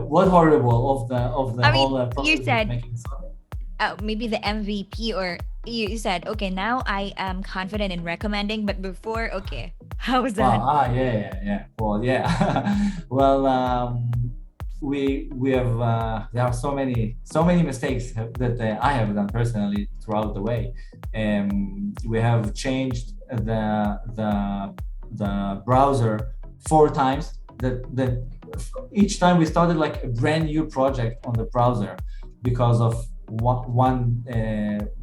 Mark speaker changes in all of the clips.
Speaker 1: what horrible of the
Speaker 2: I mean,
Speaker 1: whole
Speaker 2: you
Speaker 1: process of
Speaker 2: said
Speaker 1: making Sonmit?
Speaker 2: maybe the MVP, or you said, okay, now I am confident in recommending, but before, okay, how was that?
Speaker 1: Yeah, yeah, yeah. Well, yeah. Well, we have there are so many mistakes that I have done personally throughout the way. We have changed the browser 4 times. That each time we started like a brand new project on the browser because of one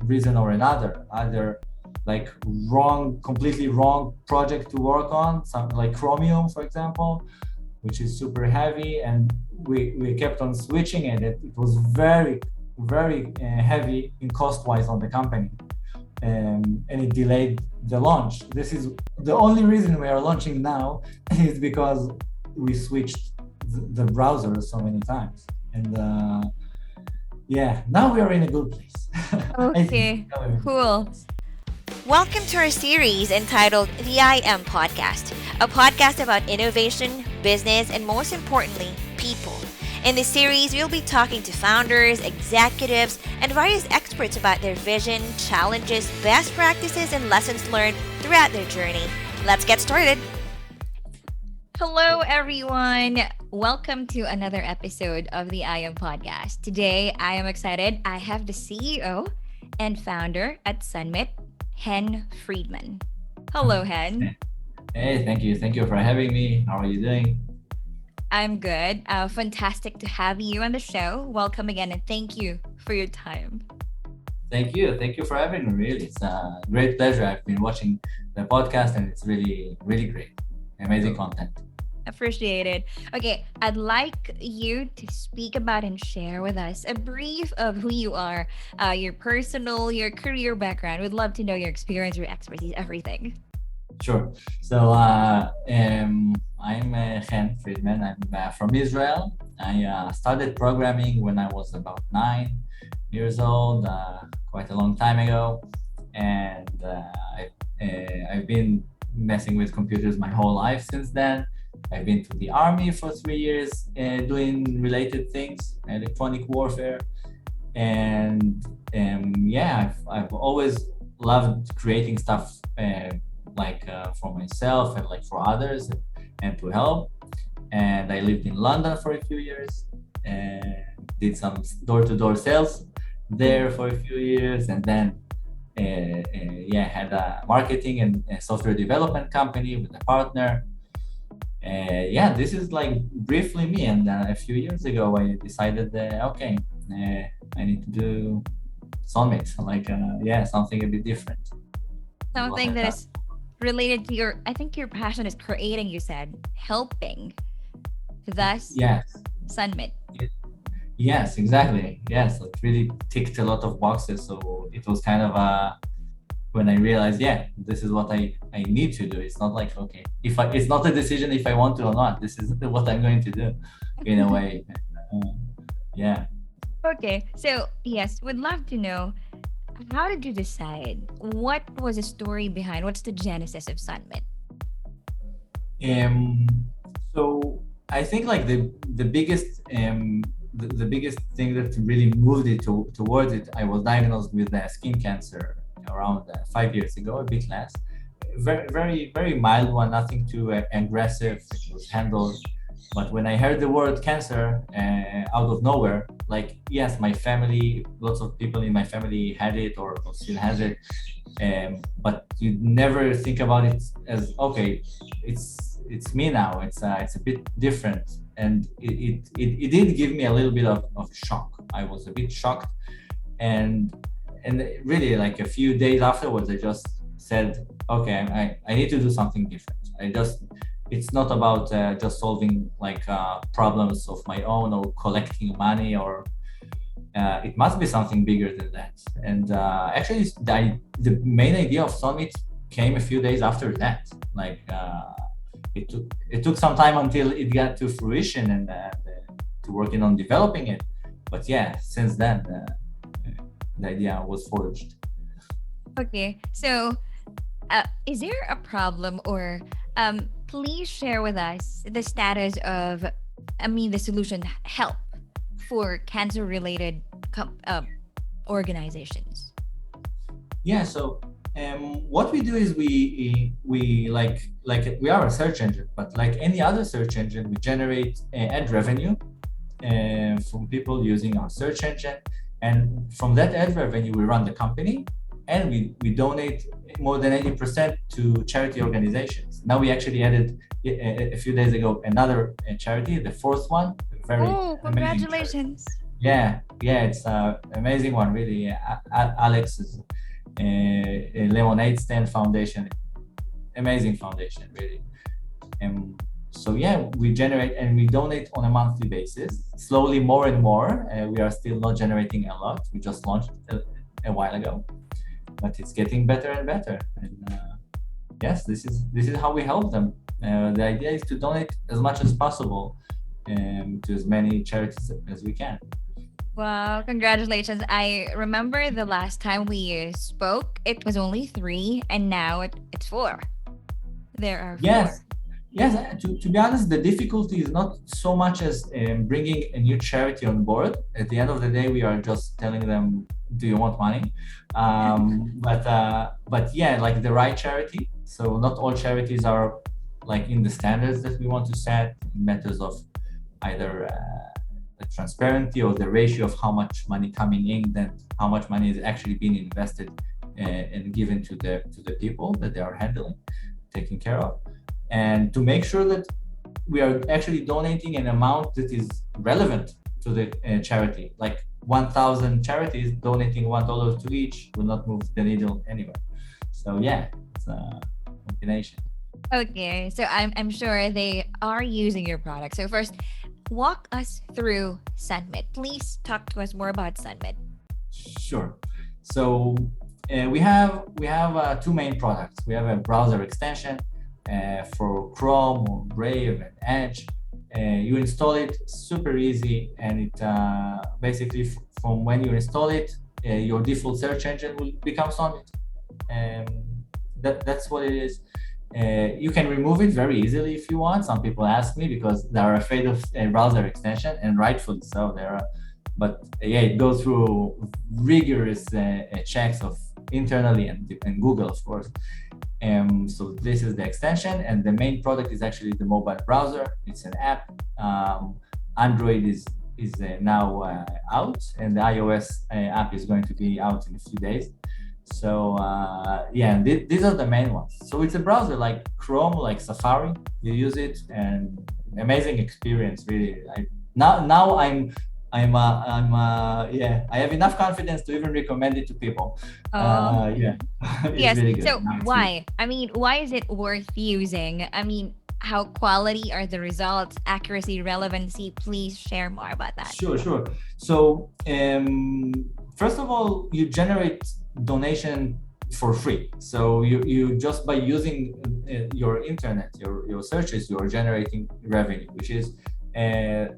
Speaker 1: reason or another, either like completely wrong project to work on, something like Chromium, for example, which is super heavy, and we kept on switching, and it was very heavy in cost wise on the company, and it delayed the launch. This is the only reason we are launching now is because we switched the browser so many times, and yeah, now we are in a good place. I think
Speaker 2: Okay,
Speaker 1: now we're in a good
Speaker 2: cool.
Speaker 1: place.
Speaker 3: Welcome to our series entitled The IM Podcast, a podcast about innovation, business, and most importantly, people. In this series, we'll be talking to founders, executives, and various experts about their vision, challenges, best practices, and lessons learned throughout their journey. Let's get started.
Speaker 2: Hello, everyone. Welcome to another episode of the I Am Podcast. Today, I am excited. I have the CEO and founder at Sunmet, Chen Friedman. Hello, Hen.
Speaker 1: Hey, thank you for having me. How are you doing?
Speaker 2: I'm good. Fantastic to have you on the show. Welcome again, and thank you for your time.
Speaker 1: Thank you for having me. Really, it's a great pleasure. I've been watching the podcast, and it's really great, amazing content.
Speaker 2: Appreciate it. Okay, I'd like you to speak about and share with us a brief of who you are, your personal, your career background. We'd love to know your experience, your expertise, everything.
Speaker 1: Sure. So I'm Chen Friedman. I'm from Israel. I started programming when I was about 9 years old, quite a long time ago, and I've been messing with computers my whole life since then. I've been to the army for 3 years, doing related things, electronic warfare, and yeah, I've always loved creating stuff. For myself and like for others, and to help. And I lived in London for a few years and did some door-to-door sales there for a few years, and then yeah, had a marketing and a software development company with a partner. Yeah, this is like briefly me. And a few years ago, I decided that okay, I need to do Sonmit, like yeah, something a bit different. This is what
Speaker 2: Something
Speaker 1: I've
Speaker 2: that
Speaker 1: done.
Speaker 2: is related to your, I think your passion is creating, you said, helping. Thus,
Speaker 1: Yes.
Speaker 2: Sunmit.
Speaker 1: Yes, exactly. Yes, it really ticked a lot of boxes. So it was kind of when I realized, yeah, this is what I need to do. It's not like okay, if it's not a decision if I want to or not. This is what I'm going to do, in a way. Uh, yeah.
Speaker 2: Okay, so yes, would love to know, how did you decide? What was the story behind? What's the genesis of Sunmit?
Speaker 1: Um. So I think like the biggest thing that really moved it towards it. I was diagnosed with skin cancer around 5 years ago, a bit less. Very mild one, nothing too aggressive. It was handled. But when I heard the word cancer out of nowhere, like yes, my family, lots of people in my family had it or still has it, but you never think about it as okay, it's me now. It's a bit different, and it did give me a little bit of shock. I was a bit shocked, and really like a few days afterwards, I just said, okay, I need to do something different. I just It's not about just solving like problems of my own or collecting money, or it must be something bigger than that. And actually, the main idea of Sonmit came a few days after that. Like it took some time until it got to fruition and to working on developing it. But yeah, since then, the idea was forged.
Speaker 2: Okay, so is there a problem, or please share with us the status of the solution help for cancer-related organizations?
Speaker 1: Yeah, so what we do is we like we are a search engine, but like any other search engine, we generate ad revenue from people using our search engine, and from that ad revenue, we run the company, and we donate more than 80% to charity organizations. Now we actually added a few days ago another charity, the fourth one, very amazing charity.
Speaker 2: Congratulations!
Speaker 1: Yeah, it's an amazing one, really. Alex's Lemonade Stand Foundation, amazing foundation, really. So yeah, we generate and we donate on a monthly basis, slowly more and more. We are still not generating a lot. We just launched a while ago, but it's getting better and better. And yes, this is how we help them. The idea is to donate as much as possible to as many charities as we can.
Speaker 2: Wow, congratulations. I remember the last time we spoke, it was only 3, and now it's 4. There are 4.
Speaker 1: Yes. To be honest, the difficulty is not so much as bringing a new charity on board. At the end of the day, we are just telling them, do you want money? But yeah, like the right charity. So not all charities are like in the standards that we want to set in matters of either the transparency or the ratio of how much money coming in, then how much money is actually being invested and given to the people that they are handling, taking care of. And to make sure that we are actually donating an amount that is relevant to the charity. Like 1,000 charities donating $1 to each will not move the needle anywhere. So yeah, it's a combination.
Speaker 2: Okay, so I'm sure they are using your product. So first, walk us through Sunmet. Please talk to us more about Sunmet.
Speaker 1: Sure. So we have 2 main products. We have a browser extension for Chrome or Brave and Edge. You install it, super easy, and it basically from when you install it, your default search engine will become Sonmit. That's what it is. You can remove it very easily if you want. Some people ask me because they are afraid of a browser extension, and rightfully so. But yeah, it goes through rigorous checks of internally and Google, of course. So this is the extension, and the main product is actually the mobile browser. It's an app. Android is now out, and the iOS app is going to be out in a few days. So yeah, these are the main ones. So it's a browser like Chrome, like Safari. You use it, and amazing experience, really. Now I have enough confidence to even recommend it to people. Yeah.
Speaker 2: Yes.
Speaker 1: Really good.
Speaker 2: So why? Why is it worth using? How quality are the results, accuracy, relevancy? Please share more about that.
Speaker 1: Sure. So first of all, you generate donation for free. So you just by using your internet, your searches, you are generating revenue, which is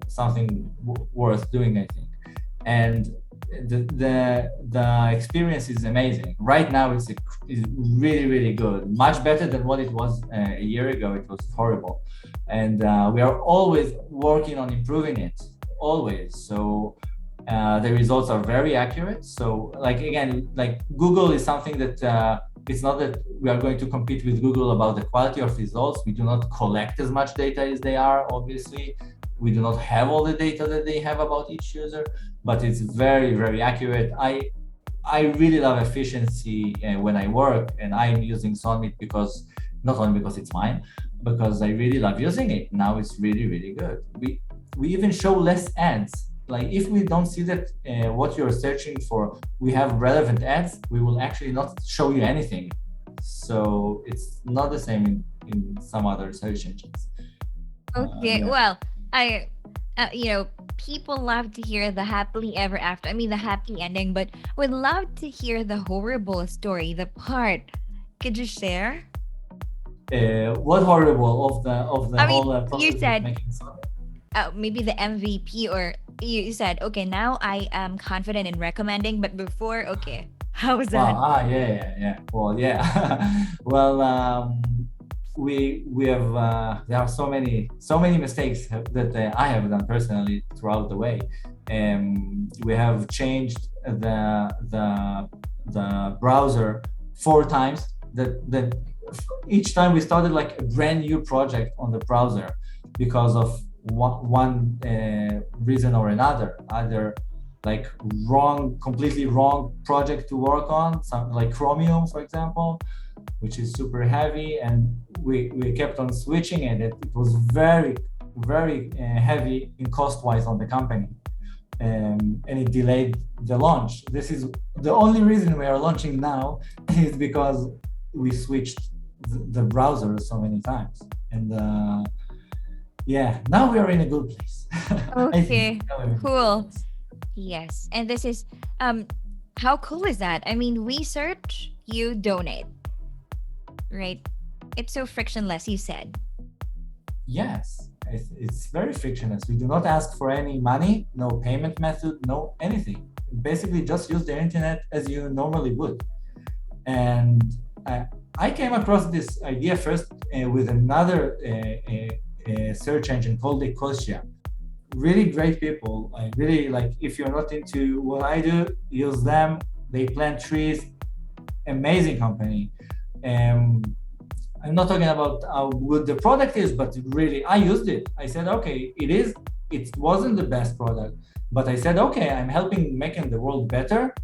Speaker 1: something worth doing, I think. And the experience is amazing. Right now, it's really, really good. Much better than what it was a year ago. It was horrible, and we are always working on improving it. Always. So the results are very accurate. So like Google is something that it's not that we are going to compete with Google about the quality of results. We do not collect as much data as they are, obviously. We do not have all the data that they have about each user, but it's very, very accurate. I really love efficiency when I work, and I'm using Sonmit because not only because it's mine, because I really love using it. Now it's really, really good. We even show less ads. Like if we don't see that what you're searching for, we have relevant ads, we will actually not show you anything. So it's not the same in some other search engines.
Speaker 2: Okay, well, people love to hear the happily ever after. The happy ending, but would love to hear the horrible story, the part. Could you share?
Speaker 1: What horrible of the whole process
Speaker 2: you said,
Speaker 1: of making Sonmit?
Speaker 2: Maybe the MVP, or you said, okay, now I am confident in recommending, but before, okay, how was that?
Speaker 1: Yeah. Well, yeah. Well, we have there are so many mistakes that I have done personally throughout the way. We have changed the browser 4 times. That each time we started like a brand new project on the browser because of one reason or another, either like completely wrong project to work on, something like Chromium, for example, which is super heavy, and we kept on switching it. It was very, very heavy in cost-wise on the company, and it delayed the launch. This is the only reason we are launching now is because we switched the browser so many times, and now we are in a good place.
Speaker 2: Okay, cool. Yes, and this is how cool is that? I mean, we search, you donate, right? It's so frictionless, you said.
Speaker 1: Yes, it's very frictionless. We do not ask for any money, no payment method, no anything. Basically, just use the internet as you normally would. And I came across this idea first with another search engine called Ecosia. Really great people. I really like, if you're not into what I do, use them. They plant trees. Amazing company. I'm not talking about how good the product is, but really, I used it. I said, okay, it wasn't the best product, but I said, okay, I'm helping making the world better.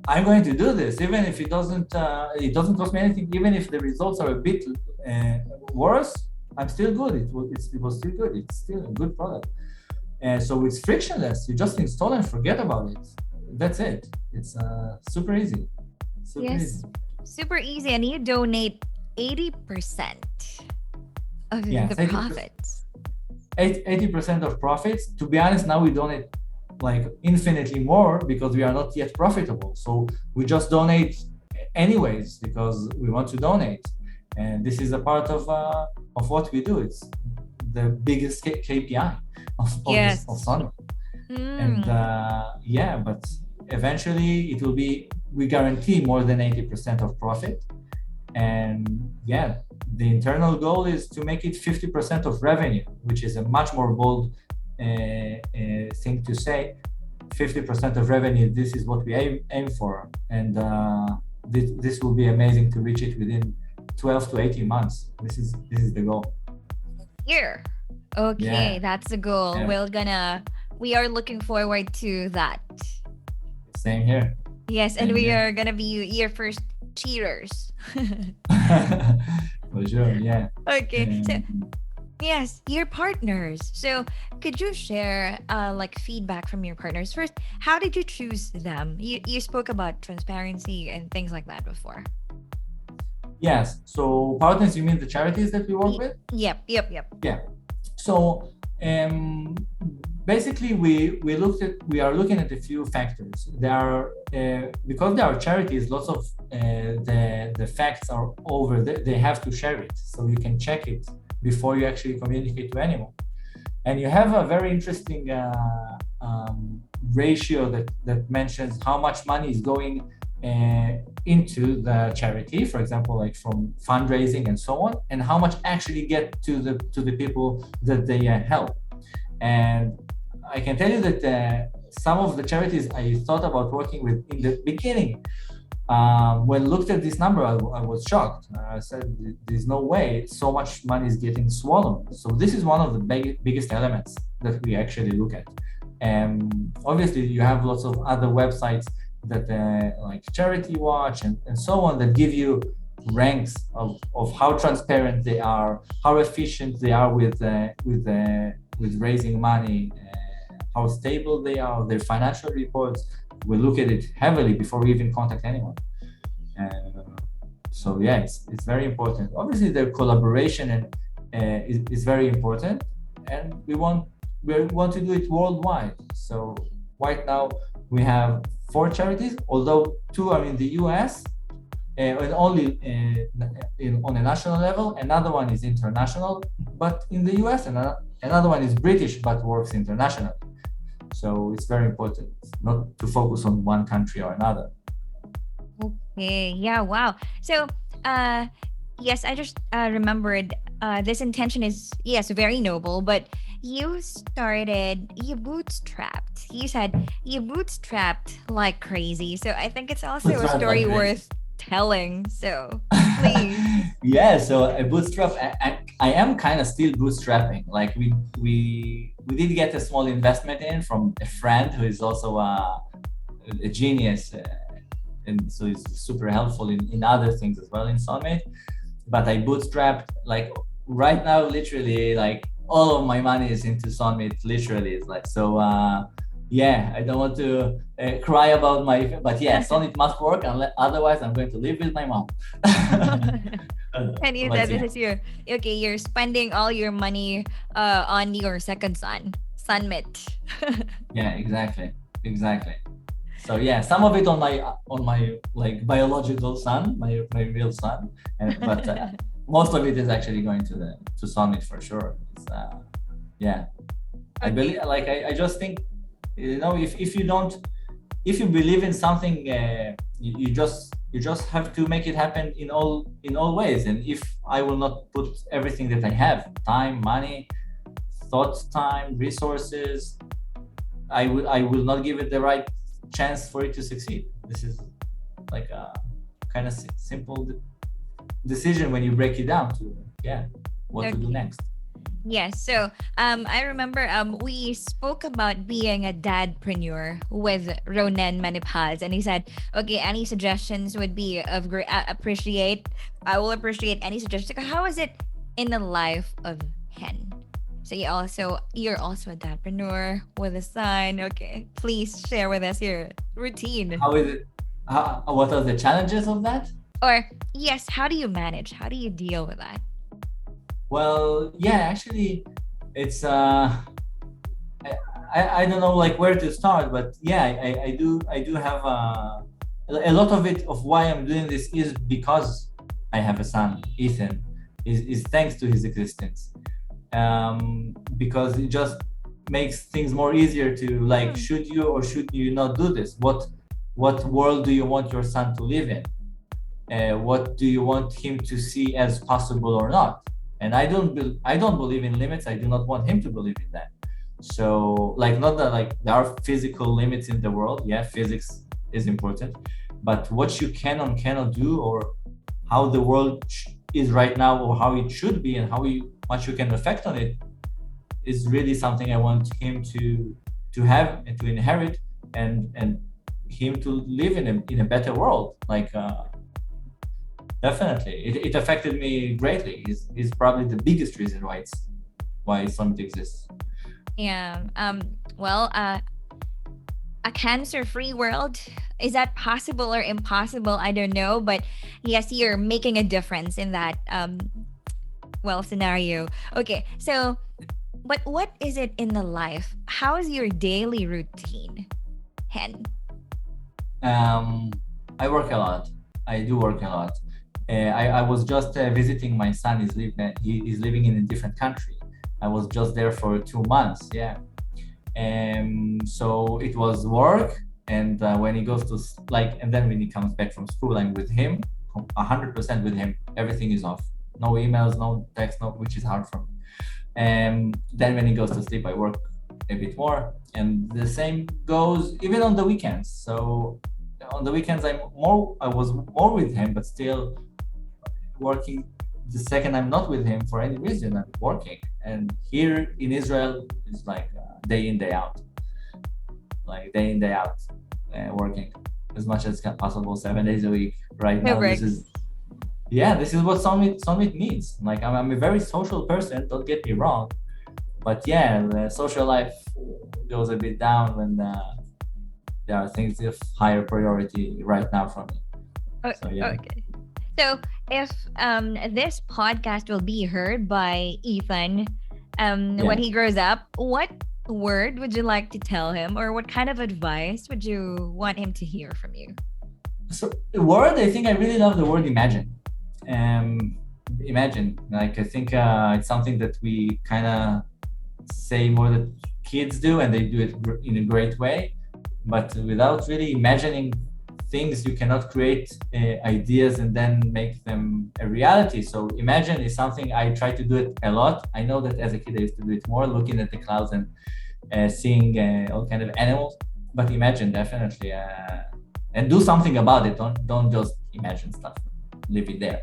Speaker 1: I'm going to do this, even if it doesn't cost me anything, even if the results are a bit worse, I'm still good. It was still good. It's still a good product. So it's frictionless. You just install and forget about it. That's it. It's super easy.
Speaker 2: Easy. Super easy. And you donate 80% of the profits.
Speaker 1: 80% of profits. To be honest, now we donate like infinitely more because we are not yet profitable. So we just donate anyways because we want to donate. And this is a part of what we do. It's the biggest KPI of Sonmit. And but eventually it will be, we guarantee more than 80% of profit. And the internal goal is to make it 50% of revenue, which is a much more bold thing to say. 50% of revenue, this is what we aim for. And this will be amazing to reach it within 12 to 18 months. This is the goal.
Speaker 2: Here. Okay, that's the goal. We are looking forward to that.
Speaker 1: Same here.
Speaker 2: Yes, and we are gonna be your first cheaters.
Speaker 1: For sure, yeah.
Speaker 2: Okay, so yes, your partners. So could you share like feedback from your partners? First, how did you choose them? You spoke about transparency and things like that before.
Speaker 1: Yes. So partners, you mean the charities that we work with?
Speaker 2: Yep.
Speaker 1: Yeah. So basically, we are looking at a few factors. There are because there are charities, lots of the facts are over. They have to share it, so you can check it before you actually communicate to anyone. And you have a very interesting ratio that mentions how much money is going into the charity, for example, like from fundraising and so on, and how much actually get to the people that they help. And I can tell you that some of the charities I thought about working with in the beginning, when I looked at this number, I was shocked. I said, there's no way so much money is getting swallowed. So this is one of the biggest elements that we actually look at. Obviously, you have lots of other websites that like Charity Watch and so on that give you ranks of how transparent they are, how efficient they are with raising money, how stable they are, their financial reports. We look at it heavily before we even contact anyone. So it's very important. Obviously, their collaboration is very important, and we want to do it worldwide. So right now we have 4 charities, although 2 are in the US and only on a national level. Another one is international, but in the US, and another one is British but works internationally. So it's very important not to focus on one country or another.
Speaker 2: Okay. Yeah. Wow. So yes, I just remembered this intention is, yes, very noble, but you bootstrapped. You said you bootstrapped like crazy. So I think it's also
Speaker 1: It's
Speaker 2: a
Speaker 1: not like
Speaker 2: story
Speaker 1: crazy.
Speaker 2: worth telling. So please.
Speaker 1: Yeah, so a bootstrap. I am kind of still bootstrapping. Like we did get a small investment in from a friend who is also a genius, and so he's super helpful in other things as well in Sonmit. But I bootstrapped like right now, literally, like all of my money is into Sonmit. Literally, it's like so. Yeah, I don't want to cry about my, but yeah, Sonmit must work, otherwise I'm going to live with my mom.
Speaker 2: And you
Speaker 1: But
Speaker 2: said this
Speaker 1: yeah,
Speaker 2: is your okay, you're spending all your money on your second son, Sunmet.
Speaker 1: yeah, exactly. So yeah, some of it on my like biological son, my real son, and but most of it is actually going to the to Sonmit for sure. It's, yeah, I believe,
Speaker 2: Okay.
Speaker 1: like I just think, if you don't, if you believe in something, you just have to make it happen in all ways. And if I will not put everything that I have, time, money, thoughts, time, resources, I will not give it the right chance for it to succeed. This is like a kind of simple decision when you break it down to, yeah, what to do
Speaker 2: Okay.
Speaker 1: next.
Speaker 2: Yes. So I remember we spoke about being a dadpreneur with Ronen Manipaz, and he said, okay, any suggestions would be of great appreciate. I will appreciate any suggestions. Like, how is it in the life of Hen? So you're also a dadpreneur with a son. Okay, please share with us your routine.
Speaker 1: How is it? What are the challenges of that?
Speaker 2: Or yes, how do you manage? How do you deal with that?
Speaker 1: Well, yeah, actually, it's I don't know like where to start, but yeah, I do have a lot of it of why I'm doing this is because I have a son, Ethan, is thanks to his existence, because it just makes things more easier to like,
Speaker 2: Mm,
Speaker 1: should you or should you not do this? What world do you want your son to live in? What do you want him to see as possible or not? And I don't believe in limits. I do not want him to believe in that. So like, not that like there are physical limits in the world. Yeah, physics is important, but what you can and cannot do, or how the world is right now, or how it should be, and much you can affect on it, is really something I want him to have and to inherit, and him to live in a better world. Like, definitely, it affected me greatly. Is probably the biggest reason why Summit exists.
Speaker 2: yeah. Well, a cancer-free world, is that possible or impossible? I don't know, but yes, you're making a difference in that scenario. Okay, so but what is it in the life? How is your daily routine, Hen?
Speaker 1: Um, I work a lot. I do work a lot. I was just visiting my son. He is living in a different country. I was just there for 2 months. Yeah. So it was work, and when he goes to like, and then when he comes back from school, I'm with him, 100% with him. Everything is off. No emails, no text, no, which is hard for me. And then when he goes to sleep, I work a bit more, and the same goes even on the weekends. So on the weekends, I was more with him, but still working. The second I'm not with him for any reason, I'm working. And here in Israel, it's like day in, day out, like day in, day out, working as much as possible, 7 days a week. Right
Speaker 2: No
Speaker 1: now, this is,
Speaker 2: breaks.
Speaker 1: yeah, this is what Summit needs. Like, I'm a very social person. Don't get me wrong, but yeah, the social life goes a bit down when there are things of higher priority right now for me.
Speaker 2: Oh,
Speaker 1: So yeah,
Speaker 2: okay. So if this podcast will be heard by Ethan when
Speaker 1: yeah.
Speaker 2: he grows up, what word would you like to tell him, or what kind of advice would you want him to hear from you?
Speaker 1: So the word, I think I really love the word imagine. Um, Imagine, like, I think it's something that we kind of say more that kids do, and they do it in a great way, but without really imagining things, you cannot create ideas and then make them a reality. So imagine is something I try to do it a lot. I know that as a kid I used to do it more, looking at the clouds and seeing all kind of animals. But imagine definitely, and do something about it. Don't just imagine stuff, leave it there.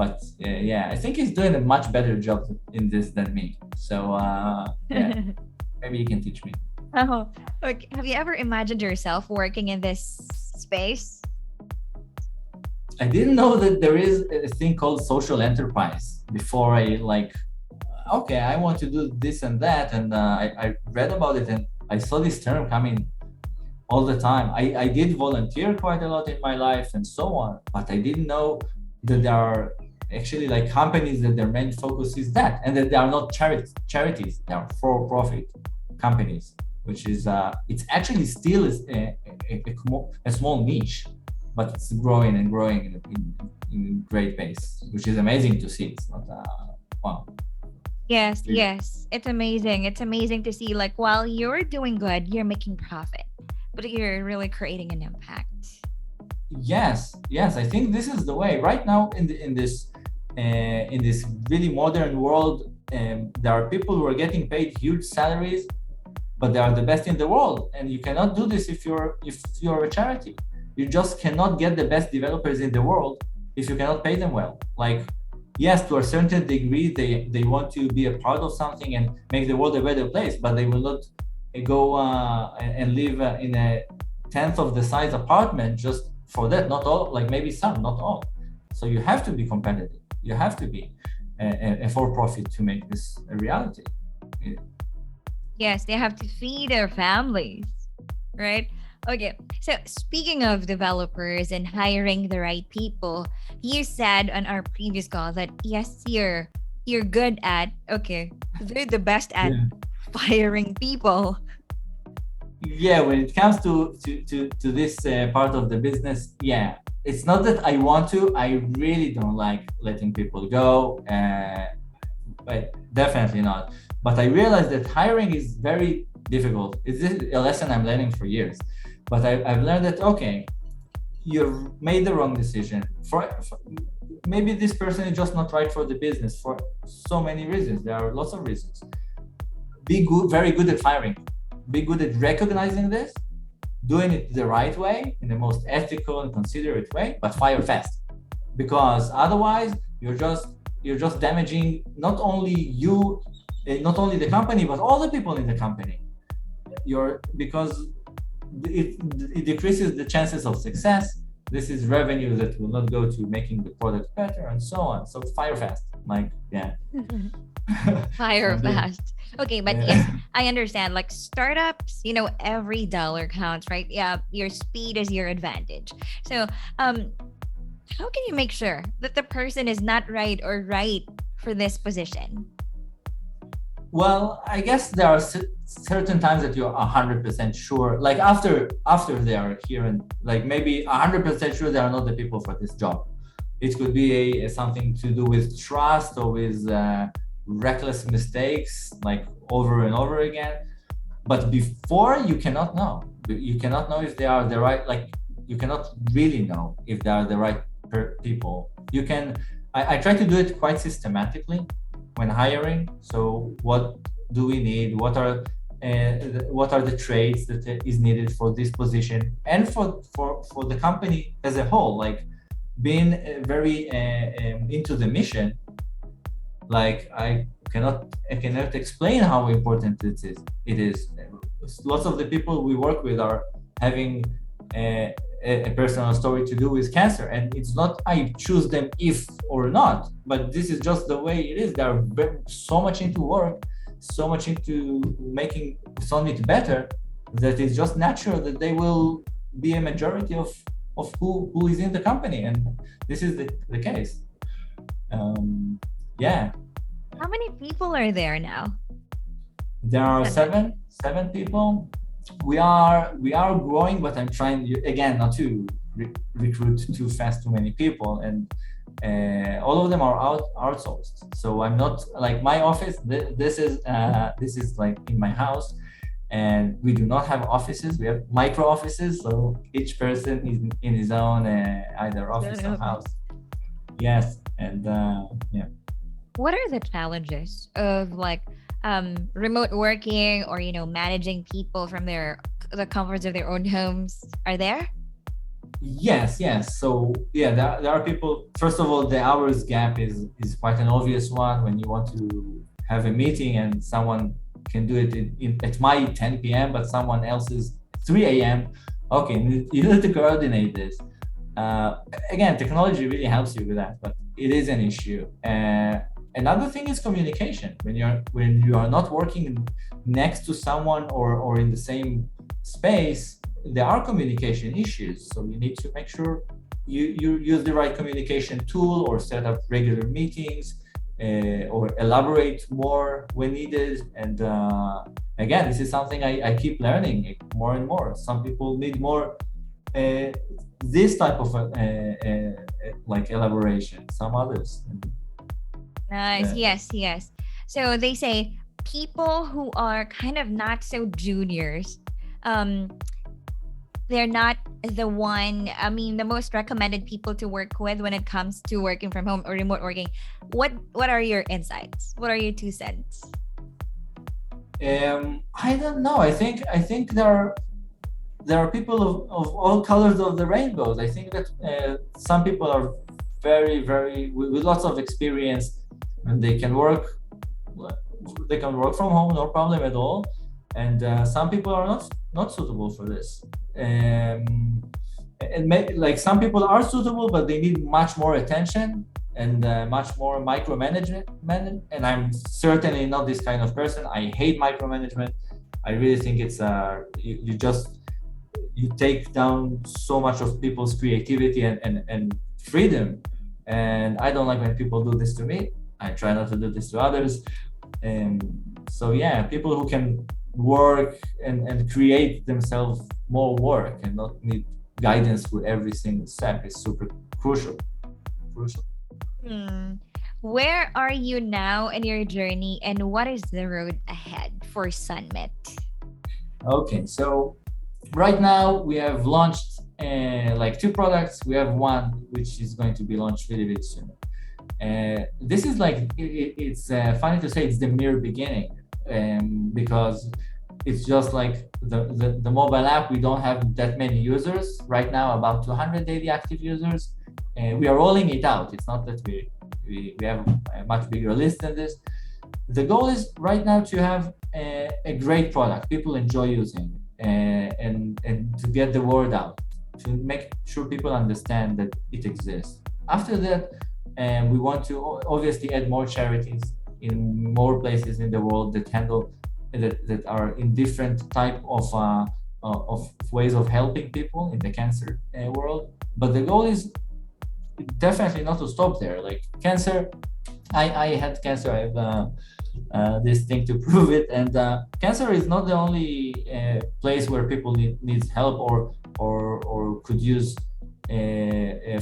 Speaker 1: But yeah, I think he's doing a much better job in this than me. So yeah, maybe he can teach me.
Speaker 2: Oh, okay. Have you ever imagined yourself working in this space?
Speaker 1: I didn't know that there is a thing called social enterprise before I like, okay, I want to do this and that. And I read about it and I saw this term coming all the time. I did volunteer quite a lot in my life and so on, but I didn't know that there are actually like companies that their main focus is that, and that they are not charities, they are for-profit companies, which is, it's actually still a small niche, but it's growing and growing in great pace, which is amazing to see. It's not, wow.
Speaker 2: Yes,
Speaker 1: Really.
Speaker 2: yes. It's amazing. It's amazing to see like while you're doing good, you're making profit, but you're really creating an impact.
Speaker 1: Yes, I think this is the way right now in this really modern world. There are people who are getting paid huge salaries, but they are the best in the world, and you cannot do this if you're a charity. You just cannot get the best developers in the world if you cannot pay them well. Like, yes, to a certain degree, they want to be a part of something and make the world a better place, but they will not go and live in a tenth of the size apartment just for that. Not all, like maybe some, not all. So you have to be competitive. You have to be a for-profit to make this a reality.
Speaker 2: Yes, they have to feed their families, right? Okay, so speaking of developers and hiring the right people, you said on our previous call that yes, you're good at, okay, they're the best at firing people.
Speaker 1: Yeah, when it comes to this part of the business, yeah, it's not that I want to. I really don't like letting people go, but definitely not. But I realized that hiring is very difficult. It's a lesson I'm learning for years. But I've learned that, okay, you've made the wrong decision. For maybe this person is just not right for the business for so many reasons. There are lots of reasons. Be good, very good at firing. Be good at recognizing this, doing it the right way, in the most ethical and considerate way, but fire fast. Because otherwise, you're just damaging not only you, not only the company, but all the people in the company. Because it decreases the chances of success. This is revenue that will not go to making the product better and so on. So fire fast, like, yeah.
Speaker 2: Fire fast. Okay, but yes, I understand. Like startups, every dollar counts, right? Yeah, your speed is your advantage. So, how can you make sure that the person is not right or right for this position?
Speaker 1: Well, I guess there are certain times that you're 100% sure, like after they are here, and like maybe 100% sure they are not the people for this job. It could be something to do with trust or with reckless mistakes, like over and over again. But before, you cannot know. You cannot know if they are the right. Like, you cannot really know if they are the right people. You can. I try to do it quite systematically when hiring. So what do we need? What are the traits that is needed for this position and for the company as a whole? Like being very into the mission. Like I cannot explain how important it is. Lots of the people we work with are having a personal story to do with cancer, and it's not I choose them if or not, but this is just the way it is. They are so much into work, so much into making Sonmit better, that it's just natural that they will be a majority of who is in the company, and this is the case. Yeah.
Speaker 2: How many people are there now?
Speaker 1: There are seven people. We are growing, but I'm trying again not to recruit too fast too many people, and all of them are outsourced. So I'm not like my office. This is like in my house, And we do not have offices. We have micro offices, so each person is in his own either office or house. Yes, and yeah.
Speaker 2: What are the challenges of like remote working or managing people from the comforts of their own homes? Are there?
Speaker 1: Yes. So yeah, there are people. First of all, the hours gap is quite an obvious one. When you want to have a meeting and someone can do it at my 10 p.m., but someone else's 3 a.m. Okay, you need to coordinate this. Again, technology really helps you with that, but it is an issue. Another thing is communication. When you are not working next to someone or in the same space, there are communication issues. So you need to make sure you use the right communication tool or set up regular meetings or elaborate more when needed. And again, this is something I keep learning more and more. Some people need more this type of like elaboration, some others.
Speaker 2: Nice. Yes. So they say people who are kind of not so juniors, they're not the most recommended people to work with when it comes to working from home or remote working. What are your insights? What are your 2 cents?
Speaker 1: I don't know. I think there are people of all colors of the rainbows. I think that some people are very, very with lots of experience, and they can work from home, no problem at all. And some people are not suitable for this. Like some people are suitable, but they need much more attention and much more micromanagement. And I'm certainly not this kind of person. I hate micromanagement. I really think it's you take down so much of people's creativity and freedom. And I don't like when people do this to me. I try not to do this to others. So yeah, people who can work and create themselves more work and not need guidance for every single step is super crucial.
Speaker 2: Where are you now in your journey, and what is the road ahead for Sunmet?
Speaker 1: Okay, so right now we have launched like 2 products. We have one which is going to be launched really, really soon. This is like it's funny to say it's the mere beginning, because it's just like the mobile app. We don't have that many users right now, about 200 daily active users. We are rolling it out. It's not that we have a much bigger list than this. The goal is right now to have a great product people enjoy using, and to get the word out, to make sure people understand that it exists. After that, we want to obviously add more charities in more places in the world that are in different type of ways of helping people in the cancer world. But the goal is definitely not to stop there. Like cancer, I had cancer. I have this thing to prove it. And cancer is not the only place where people needs help or could use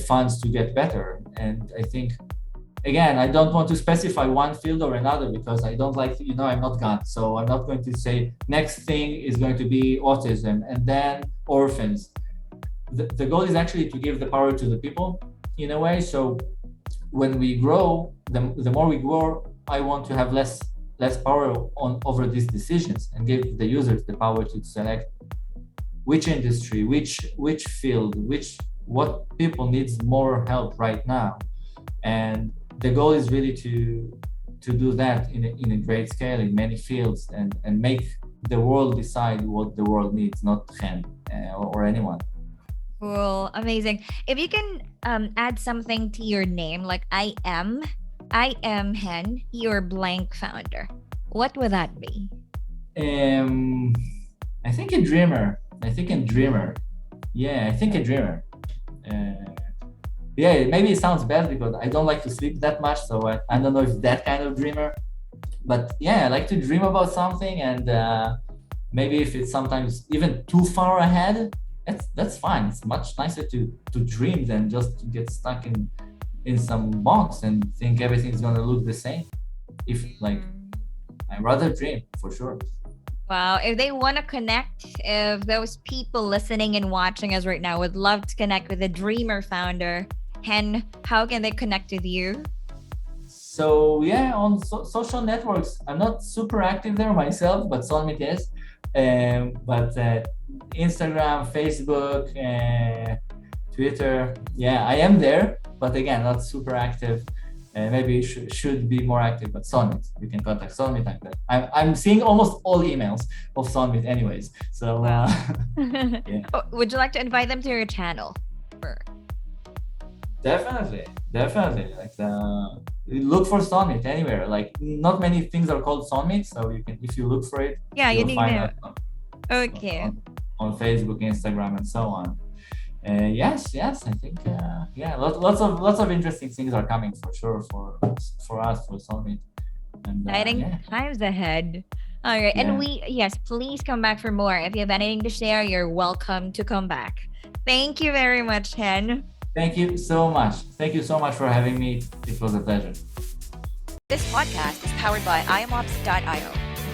Speaker 1: funds to get better. And I think, again, I don't want to specify one field or another, because I don't like, I'm not God. So I'm not going to say next thing is going to be autism and then orphans. The goal is actually to give the power to the people in a way. So when we grow, the more we grow, I want to have less power over these decisions and give the users the power to select which industry, which field, what people needs more help right now. And the goal is really to do that in a great scale in many fields, and make the world decide what the world needs, not Chen or anyone.
Speaker 2: Cool, amazing. If you can add something to your name, like I am Hen, your blank founder, what would that be?
Speaker 1: I think a dreamer. Yeah, I think a dreamer. Yeah, maybe it sounds bad because I don't like to sleep that much, so I don't know if that kind of dreamer. But yeah, I like to dream about something, and maybe if it's sometimes even too far ahead, that's fine. It's much nicer to dream than just to get stuck in some box and think everything's gonna look the same. If like, I'd rather dream for sure.
Speaker 2: Wow. If they want to connect, if those people listening and watching us right now would love to connect with the Dreamer founder, Hen, how can they connect with you?
Speaker 1: So yeah, on social networks, I'm not super active there myself, but Sonmit is. But Instagram, Facebook, Twitter, yeah, I am there, but again, not super active. Maybe should be more active, but Sonmit, you can contact Sonmit. I'm seeing almost all emails of Sonmit anyways. So
Speaker 2: Wow.
Speaker 1: yeah.
Speaker 2: Oh, would you like to invite them to your channel? Or...
Speaker 1: Definitely. Like look for Sonmit anywhere. Like not many things are called Sonmit, so you can, if you look for it,
Speaker 2: Yeah, you
Speaker 1: you'll
Speaker 2: need
Speaker 1: find
Speaker 2: to.
Speaker 1: out
Speaker 2: Okay.
Speaker 1: on Facebook, Instagram, and so on. Yes, I think yeah, lots of interesting things are coming for sure for us for Sonmit. And
Speaker 2: Exciting
Speaker 1: yeah,
Speaker 2: times ahead. All right.
Speaker 1: Yeah.
Speaker 2: And yes, please come back for more. If you have anything to share, you're welcome to come back. Thank you very much, Hen.
Speaker 1: Thank you so much. Thank you so much for having me. It was a pleasure.
Speaker 3: This podcast is powered by imops.io.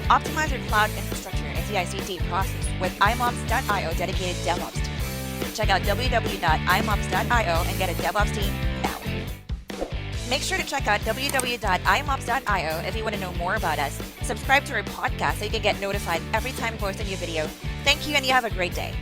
Speaker 3: Optimize your cloud infrastructure and CI/CD process with imops.io dedicated DevOps team. Check out www.imops.io and get a DevOps team now. Make sure to check out www.imops.io if you want to know more about us. Subscribe to our podcast so you can get notified every time we post a new video. Thank you, and you have a great day.